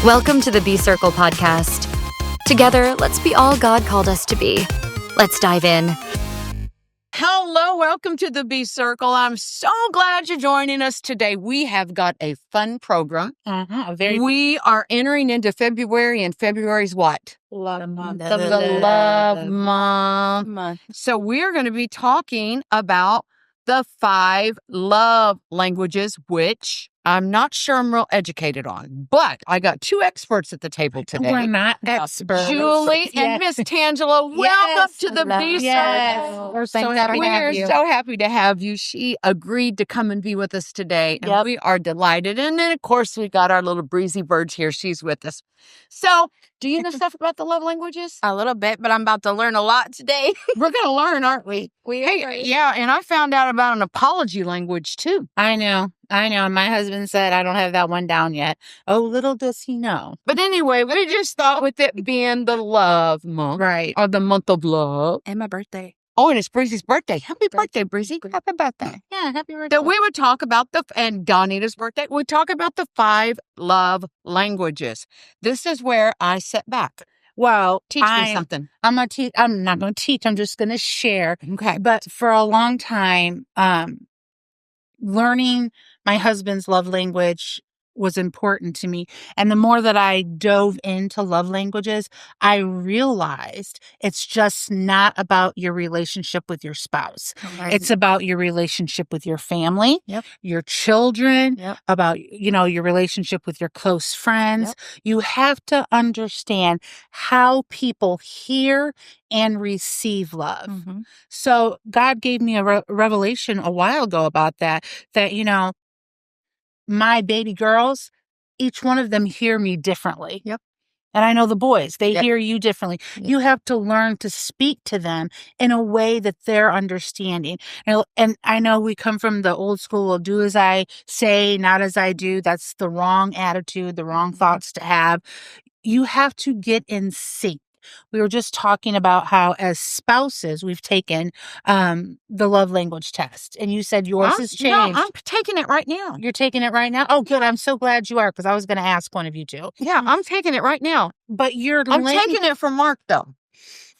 Welcome to the Be Circle podcast. Together, let's be all God called us to be. Let's dive in. Hello, welcome to the Be Circle. I'm so glad you're joining us today. We have got a fun program. We are entering into February, and February's what? Love month. The love month. So we're going to be talking about the 5 love languages, which I'm not sure I'm real educated on, but I got 2 experts at the table today. We're not experts. Julie and Miss Tangela, welcome to the Be Circle. We're so happy to We have are you. so happy to have you. She agreed to come and be with us today, and we are delighted. And then, of course, we got our little breezy bird here. She's with us. So, do you know stuff about the love languages? A little bit, but I'm about to learn a lot today. We're going to learn, aren't we? Yeah, and I found out about an apology language, too. I know. And my husband said I don't have that one down yet. Oh, little does he know. But anyway, we just thought with it being the love month, Right. or the month of love. And my birthday. Oh, and it's Breezy's birthday. Happy birthday, Breezy. Happy birthday. Yeah, happy birthday. That we would talk about and Donita's birthday, we'd talk about the 5 love languages. This is where I sit back. Well, Teach me something. I'm not going to teach. I'm just going to share. Okay. But for a long time, learning my husband's love language was important to me. And the more that I dove into love languages, I realized it's just not about your relationship with your spouse. Right. It's about your relationship with your family, your children, about, your relationship with your close friends. You have to understand how people hear and receive love. Mm-hmm. So God gave me a revelation a while ago about that, my baby girls, each one of them hear me differently. Yep. And I know the boys, they hear you differently. Yep. You have to learn to speak to them in a way that they're understanding. And I know we come from the old school of do as I say, not as I do. That's the wrong attitude, the wrong thoughts to have. You have to get in sync. We were just talking about how as spouses, we've taken the love language test. And you said yours has changed. No, I'm taking it right now. You're taking it right now? Oh, good. I'm so glad you are, because I was going to ask one of you two. Yeah, I'm taking it right now. But I'm taking it for Mark, though.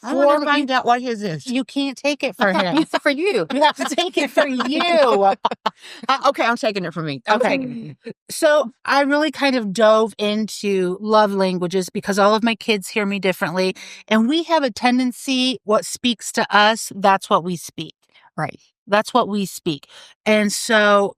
I want to find out what his is. You can't take it for him. It's for you. You have to take it for you. Okay, I'm taking it for me. Okay. So I really kind of dove into love languages because all of my kids hear me differently. And we have a tendency, what speaks to us, that's what we speak. Right. That's what we speak. And so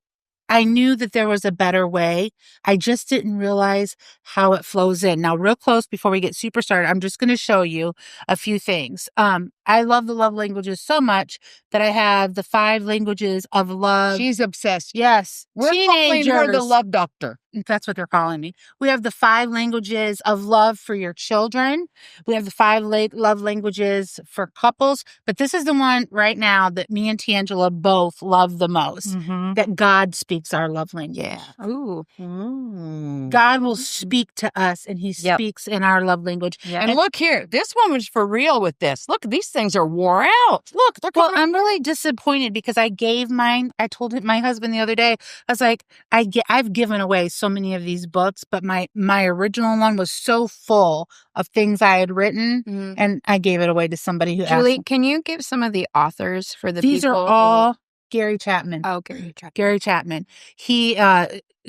I knew that there was a better way. I just didn't realize how it flows in. Now, real close before we get super started, I'm just going to show you a few things. I love the love languages so much that I have the 5 languages of love. She's obsessed. Yes. We're calling her the love doctor. That's what they're calling me. We have the 5 languages of love for your children. We have the 5 love languages for couples. But this is the one right now that me and Tangela both love the most. Mm-hmm. That God speaks our love language. Yeah. Ooh. Mm. God will speak to us, and He speaks in our love language. Yep. And look here, this woman's for real with this. Look, these things are wore out. Look, they're coming. Well, I'm really disappointed because I gave mine. I told my husband the other day, I was like, I've given away so many of these books, but my original one was so full of things I had written, and I gave it away to somebody who Julie, asked. Can you give some of the authors for the These people? Are all Gary Chapman. Oh, Gary Chapman. Gary Chapman. He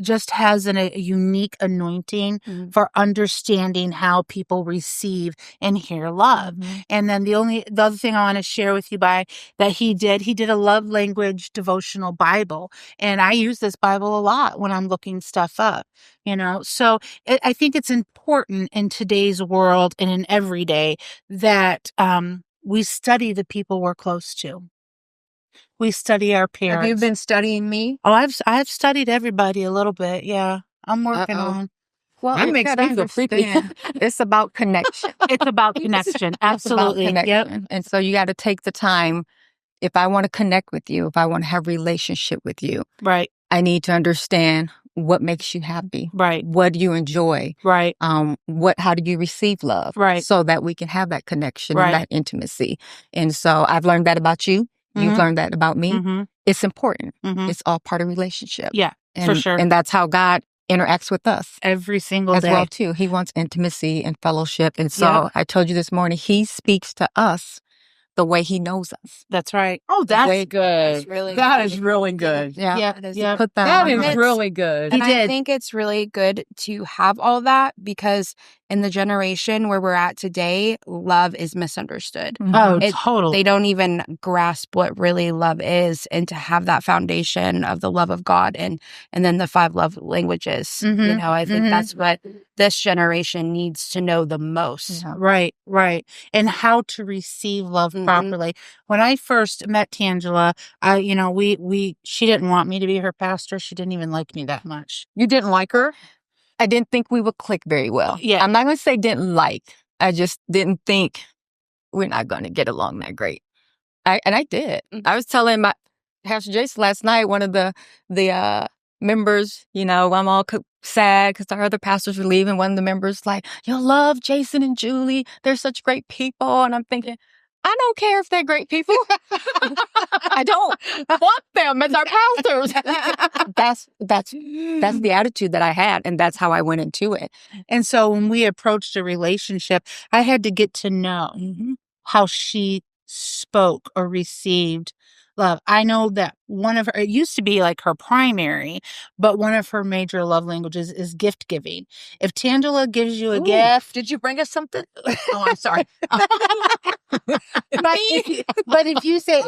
just has a unique anointing for understanding how people receive and hear love. And then the other thing I want to share with you that he did a love language devotional Bible. And I use this Bible a lot when I'm looking stuff up, So I think it's important in today's world and in every day that we study the people we're close to. We study our parents. Have you been studying me? Oh, I've studied everybody a little bit. Yeah, I'm working on. Well, that makes me feel creepy. It's about connection. It's about connection. Absolutely. It's about connection. Yep. And so you got to take the time. If I want to connect with you, if I want to have a relationship with you, right, I need to understand what makes you happy. Right. What do you enjoy? Right. How do you receive love? Right. So that we can have that connection and that intimacy. And so I've learned that about you. You've learned that about me. It's important. It's all part of relationship. Yeah, for sure. And that's how God interacts with us every single as day. well too. He wants intimacy and fellowship. And so I told you this morning, he speaks to us the way he knows us. That's right. Oh, that's Way- good. That is really good. Yeah. Put That on is her. really good. And He did. I think it's really good to have all that because in the generation where we're at today, love is misunderstood. Oh, It- totally. They don't even grasp what really love is, and to have that foundation of the love of God and then the 5 love languages. You Mhm. know, I think Mhm. that's what this generation needs to know the most. Yeah. Right. And how to receive love Mhm. properly. When I first met Tangela, she didn't want me to be her pastor. She didn't even like me that much. You didn't like her? I didn't think we would click very well. Yeah. I'm not going to say didn't like. I just didn't think we're not going to get along that great. I did. Mhm. I was telling my Pastor Jason last night, one of the members, you know, I'm all sad because our other pastors were leaving. One of the members like, you'll love Jason and Julie. They're such great people. And I'm thinking, I don't care if they're great people. I don't want them as our pastors. That's the attitude that I had, and that's how I went into it. And so when we approached a relationship, I had to get to know how she spoke or received love. I know that one of her, it used to be like her primary, but one of her major love languages is gift giving. If Tangela gives you a gift, Did you bring us something? Oh, I'm sorry. but if you say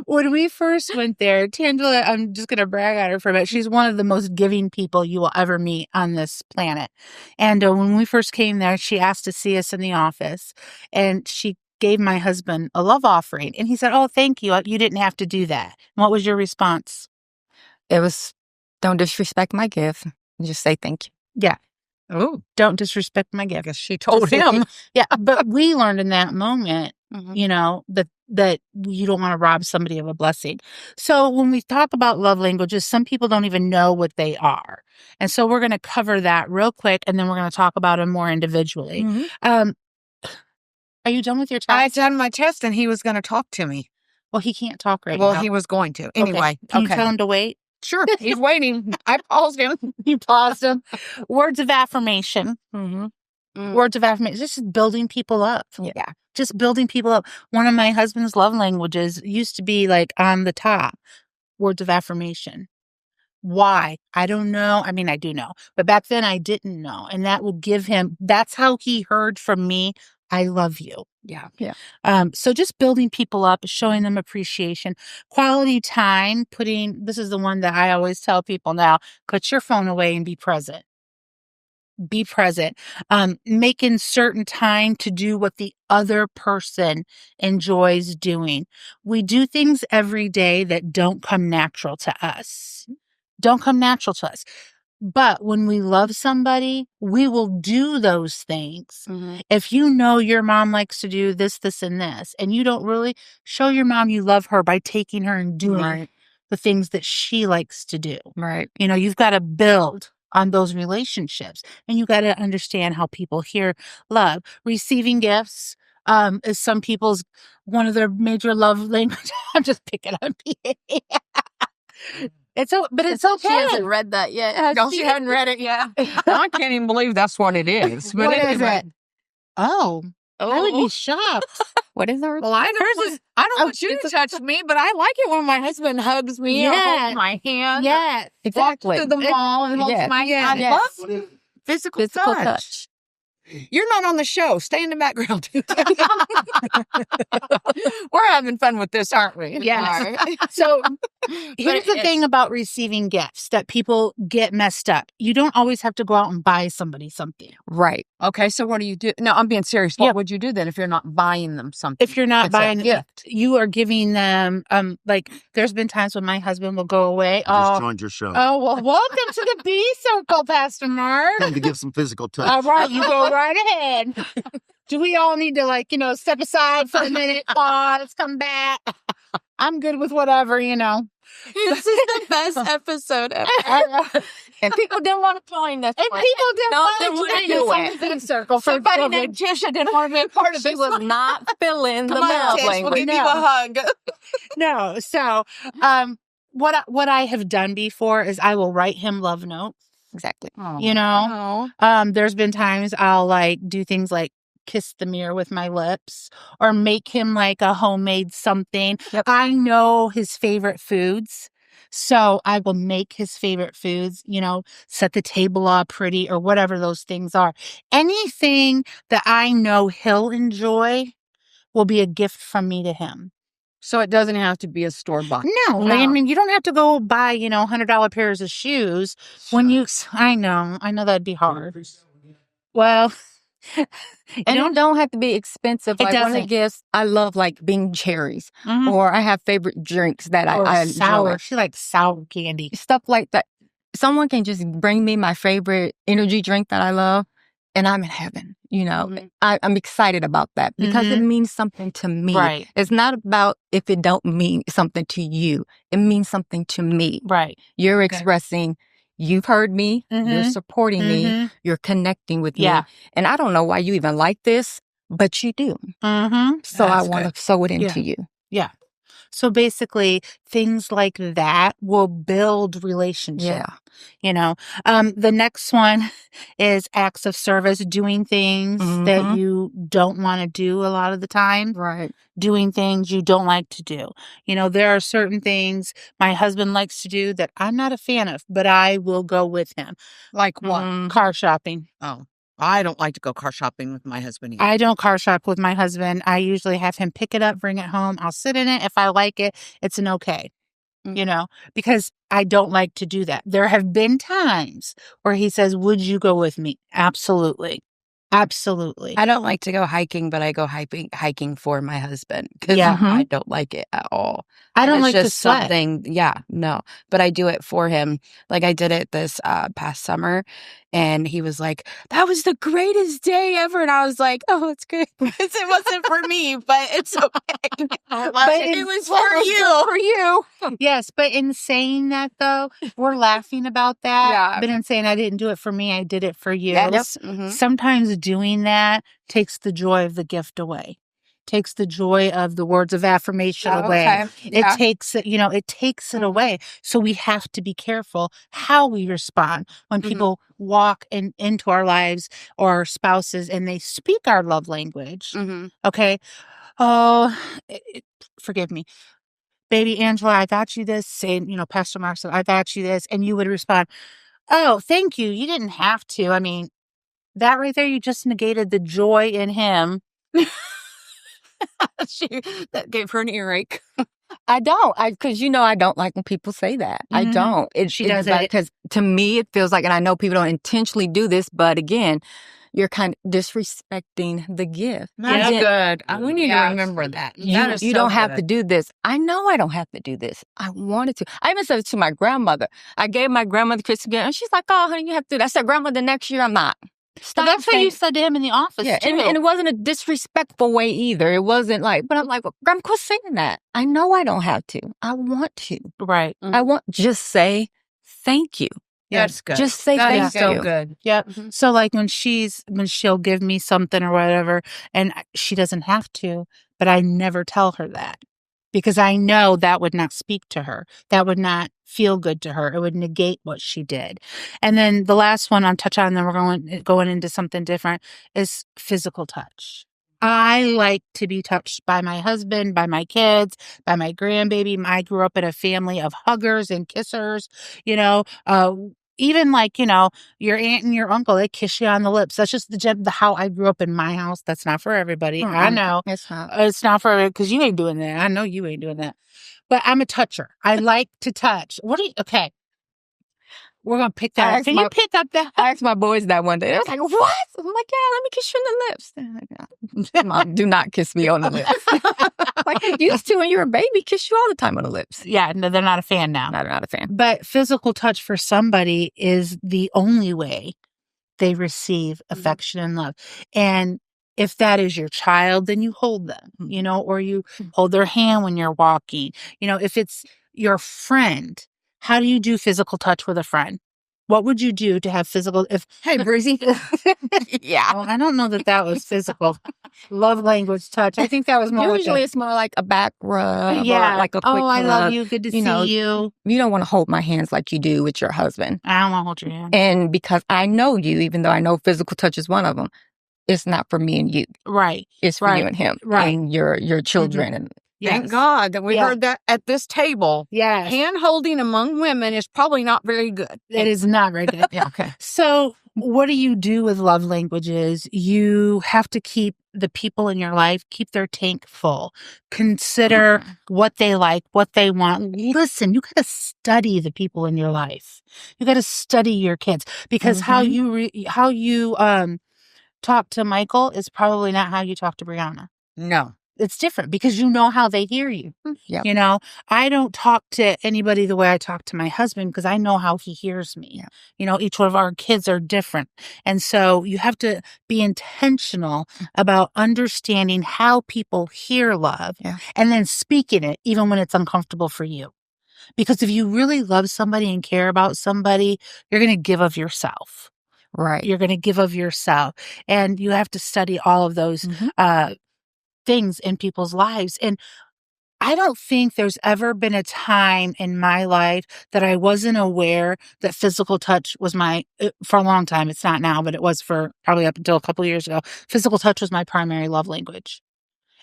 when we first went there, Tangela, I'm just going to brag on her for a minute. She's one of the most giving people you will ever meet on this planet. And when we first came there, she asked to see us in the office, and she gave my husband a love offering. And he said, "Oh, thank you. You didn't have to do that." And what was your response? It was, don't disrespect my gift. Just say thank you. Yeah. Oh, Don't disrespect my I gift. guess she told Just say him. Yeah. But we learned in that moment, Mhm. you know, that you don't want to rob somebody of a blessing. So when we talk about love languages, some people don't even know what they are. And so we're going to cover that real quick, and then we're going to talk about them more individually. Are you done with your test? I had done my test and he was going to talk to me. Well, he can't talk right Well, now. he was going to. Okay. Anyway. Can you tell him to wait? Sure. He's waiting. I paused him. You paused him. Words of affirmation. Mm. Words of affirmation. This is building people up. Yeah. Just building people up. One of my husband's love languages used to be like on the top. Words of affirmation. Why? I don't know. I mean, I do know, but back then I didn't know. And that would give him, that's how he heard from me, I love you. Yeah. So just building people up, showing them appreciation, quality time, this is the one that I always tell people now, put your phone away and be present. Be present. Making certain time to do what the other person enjoys doing. We do things every day that don't come natural to us. But when we love somebody, we will do those things. Mhm. If you know your mom likes to do this, this, and this, and you don't really show your mom you love her by taking her and doing the things that she likes to do. Right. You know, you've got to build on those relationships, and you got to understand how people hear love. Receiving gifts is some people's one of their major love languages. I'm just picking on PA. But it's okay. She hasn't read that yet. No, she hadn't read it yet. I can't even believe that's what it is. But What is anyway. it? Oh, I would be shocked. What is our? Well, I don't want you to touch me, but I like it when my husband hugs me or Yeah. holds my hand. Yes. Exactly. Walks to the mall and holds Yes. my hand. I Yes. love physical, Physical touch. touch. You're not on the show. Stay in the background. We're having fun with this, aren't we? Yes. So here's the thing about receiving gifts that people get messed up. You don't always have to go out and buy somebody something. Right. Okay, so what do you do? No, I'm being serious. What Yeah. would you do then if you're not buying them something? If you're not It's a buying gift. you are giving them like there's been times when my husband will go away. Just joined your show. Oh, well, welcome to the B circle, Pastor Mark. Time to give some physical touch. All right, you go right ahead. Do we all need to step aside for a minute, pause, come back? I'm good with whatever, This is the best episode ever. And people didn't want to join us. And people didn't No, want they to wouldn't join do us it. on the B circle for Somebody lovely- named Tisha didn't want to be a part of She this. was not feeling the Come on, love Tish, we'll language. give you a hug. No, so what I have done before is I will write him love notes. Exactly. You know, there's been times I'll like do things like kiss the mirror with my lips or make him like a homemade something. Yep. I know his favorite foods. So I will make his favorite foods, you know, set the table up pretty or whatever those things are. Anything that I know he'll enjoy will be a gift from me to him. So it doesn't have to be a store-bought. No, I mean, you don't have to go buy, you know, $100 pairs of shoes when you, I know that'd be hard. Well, And it don't have to be expensive. It Like one of the doesn't. gifts, I love like Bing cherries, Mhm. or I have favorite drinks that Or I sour. enjoy. She likes sour candy. Stuff like that. Someone can just bring me my favorite energy drink that I love, and I'm in heaven. You know, I'm excited about that because it means something to me. Right. It's not about if it don't mean something to you. It means something to me. Right. You're expressing, you've heard me, you're supporting me, you're connecting with me. And I don't know why you even like this, but you do. So I want to sow it into you. Yeah. So basically, things like that will build relationship. Yeah. You know, the next one is acts of service, doing things that you don't want to do a lot of the time. Right. Doing things you don't like to do. You know, there are certain things my husband likes to do that I'm not a fan of, but I will go with him. Like what? Car shopping. Oh, I don't like to go car shopping with my husband either. I don't car shop with my husband. I usually have him pick it up, bring it home. I'll sit in it. If I like it, it's an okay. You know, because I don't like to do that. There have been times where he says, would you go with me? Absolutely. Absolutely. I don't like to go hiking, but I go hiking for my husband because Yeah. I don't like it at all. I don't And like it's to just sweat. something. Yeah, no, but I do it for him. Like I did it this past summer, and he was like, "That was the greatest day ever," and I was like, "Oh, it's good." It wasn't for me, but it's okay. But it was for you. For you. Yes, but in saying that though, we're laughing about that. Yeah. But in saying I didn't do it for me, I did it for you. Yes. Mhm. Sometimes doing that takes the joy of the gift away. Takes the joy of the words of affirmation away. Okay. Yeah. It takes it, you know, it takes it away. So we have to be careful how we respond when people walk into our lives or our spouses and they speak our love language. Okay. Oh, forgive me. Baby Angela, I got you this. Saying, you know, Pastor Mark said, I got you this. And you would respond, oh, thank you. You didn't have to. I mean, that right there, you just negated the joy in him. That gave her an earache. I don't. Because I don't like when people say that. I don't. She does it. Because to me, it feels like, and I know people don't intentionally do this, but again, you're kind of disrespecting the gift. That's good. We need to Yes. remember that. You don't have to do this. I know I don't have to do this. I wanted to. I even said it to my grandmother. I gave my grandmother Christmas gift, and she's like, "Oh, honey, you have to do that." I said, "Grandmother, next year I'm not." So that's what you said to him in the office, Yeah, too. and it wasn't a disrespectful way either. It wasn't like, but I'm like, well, Grandma, quit saying that. I know I don't have to. I want to. Right. I want just say thank you. That's good. Just say That thank is so you. good. Yep. So like when she'll give me something or whatever, and she doesn't have to, but I never tell her that because I know that would not speak to her. That would not feel good to her. It would negate what she did. And then the last one I'll touch on, then we're going into something different, is physical touch. I like to be touched by my husband, by my kids, by my grandbaby. I grew up in a family of huggers and kissers, you know, even like, you know, your aunt and your uncle, they kiss you on the lips. That's just the how I grew up in my house. That's not for everybody. I know. It's not. It's not for everybody because you ain't doing that. I know you ain't doing that. But I'm a toucher. I like to touch. Okay. We're going to pick that up. Can you pick up that? I asked my boys that one day. They was like, what? I'm like, yeah, let me kiss you on the lips. They're like, Mom, do not kiss me on the lips. Like you used to when you were a baby, kiss you all the time on the lips. Yeah, no, they're not a fan now. Not a fan. But physical touch for somebody is the only way they receive affection and love. And if that is your child, then you hold them, you know, or you hold their hand when you're walking. You know, if it's your friend, how do you do physical touch with a friend? What would you do to have physical? Hey, Breezy. Yeah. Well, I don't know that was physical. Love language, touch. I think that was more. Usually it's more like a back rub, Yeah. or like a quick I love hug. you. Good to You know, see you. You don't want to hold my hands like you do with your husband. I don't want to hold your hand. And because I know you, even though I know physical touch is one of them, it's not for me and you. Right. It's for you and him. Right. And your children. And Thank God that we heard that at this table. Yes. Hand holding among women is probably not very good. It is not very good. Yeah. Okay. So what do you do with love languages? You have to keep the people in your life, keep their tank full. Consider what they like, what they want. Listen, you got to study the people in your life. You got to study your kids, because how you talk to Michael is probably not how you talk to Brianna. No. It's different because you know how they hear you. Yep. You know, I don't talk to anybody the way I talk to my husband because I know how he hears me. Yep. You know, each one of our kids are different. And so you have to be intentional about understanding how people hear love and then speaking it even when it's uncomfortable for you. Because if you really love somebody and care about somebody, you're going to give of yourself. Right. You're going to give of yourself. And you have to study all of those things in people's lives. And I don't think there's ever been a time in my life that I wasn't aware that physical touch was for a long time. It's not now, but it was for probably up until a couple of years ago. Physical touch was my primary love language.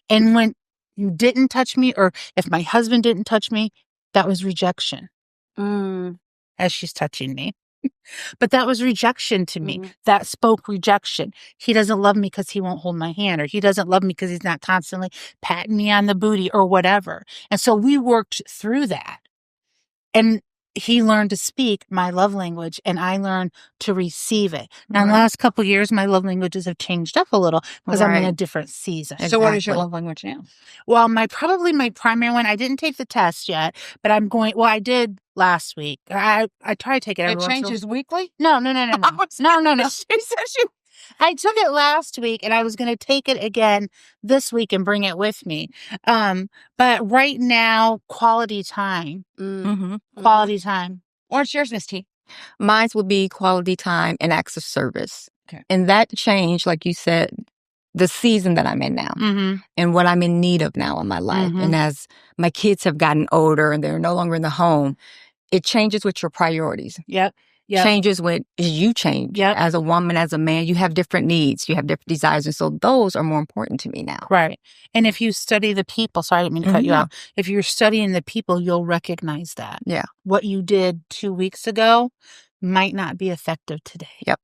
And when you didn't touch me, or if my husband didn't touch me, that was rejection. As she's touching me. But that was rejection to me. That spoke rejection. He doesn't love me because he won't hold my hand, or he doesn't love me because he's not constantly patting me on the booty or whatever. And so we worked through that. And he learned to speak my love language, and I learned to receive it. Now, in the last couple of years, my love languages have changed up a little because I'm in a different season. So what is your love language now? Well, my primary one, I didn't take the test yet, but I did last week. I try to take it every It once in a while. changes weekly? No. No. She said she... I took it last week, and I was going to take it again this week and bring it with me. But right now, quality time. Quality time. What's yours, Miss T? Mine would be quality time and acts of service. Okay. And that changed, like you said, the season that I'm in now and what I'm in need of now in my life. And as my kids have gotten older and they're no longer in the home, it changes with your priorities. Yep. Changes when you change. As a woman, as a man, you have different needs, you have different desires. And so those are more important to me now. Right. And if you study the people, sorry, I didn't mean to cut you off. If you're studying the people, you'll recognize that. Yeah. What you did 2 weeks ago might not be effective today. Yep.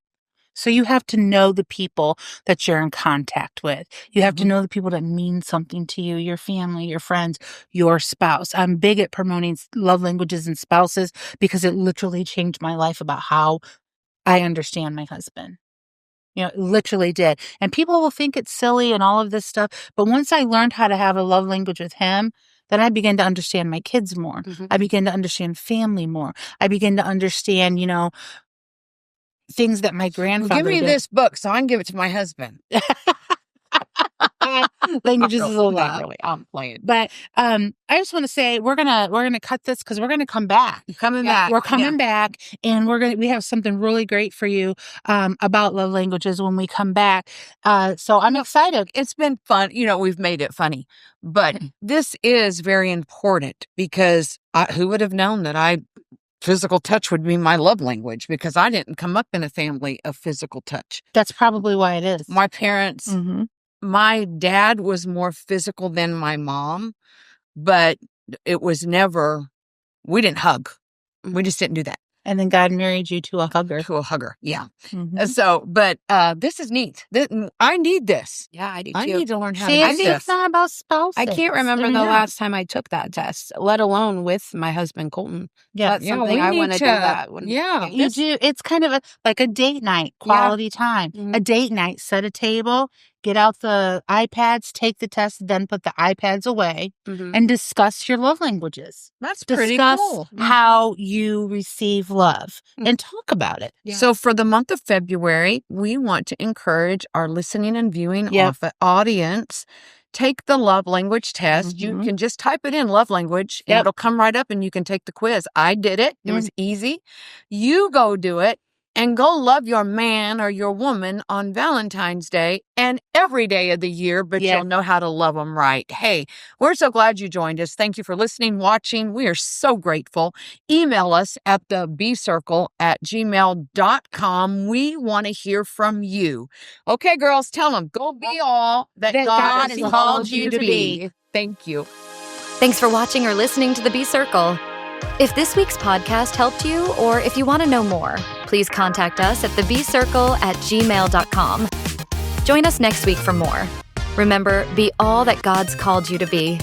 So you have to know the people that you're in contact with. You have to know the people that mean something to you, your family, your friends, your spouse. I'm big at promoting love languages and spouses because it literally changed my life about how I understand my husband. You know, it literally did. And people will think it's silly and all of this stuff. But once I learned how to have a love language with him, then I began to understand my kids more. I began to understand family more. I began to understand, things that my grandfather Give me did. this book so I can give it to my husband. Languages is a Not lot. really. I'm playing. But I just want to say we're gonna cut this because we're gonna come back. Coming back. We're coming back, and we have something really great for you about love languages when we come back. So I'm excited. It's been fun. We've made it funny, but this is very important because who would have known that physical touch would be my love language, because I didn't come up in a family of physical touch. That's probably why it is. My parents, my dad was more physical than my mom, but it was never, we didn't hug. We just didn't do that. And then God married you to a hugger. To a hugger, yeah. So, but this is neat. I need this. Yeah, I do too. I need to learn how to See, do it's this. not about spouses. I can't remember the last time I took that test, let alone with my husband, Colton. Yeah. That's something I want to do that. You do. It's kind of like a date night, quality time. A date night, set a table, get out the iPads, take the test, then put the iPads away and discuss your love languages. That's pretty Discuss cool. how you receive love and talk about it. Yeah. So for the month of February, we want to encourage our listening and viewing audience take the love language test. You can just type it in love language and it'll come right up and you can take the quiz. I did it. It was easy. You go do it and go love your man or your woman on Valentine's Day and every day of the year, but you'll know how to love them right. Hey, we're so glad you joined us. Thank you for listening, watching. We are so grateful. Email us at the bcircle@gmail.com. We want to hear from you. Okay, girls, tell them, go be all that God has called you to be. Thank you. Thanks for watching or listening to The B Circle. If this week's podcast helped you, or if you want to know more, please contact us at thebcircle@gmail.com. Join us next week for more. Remember, be all that God's called you to be.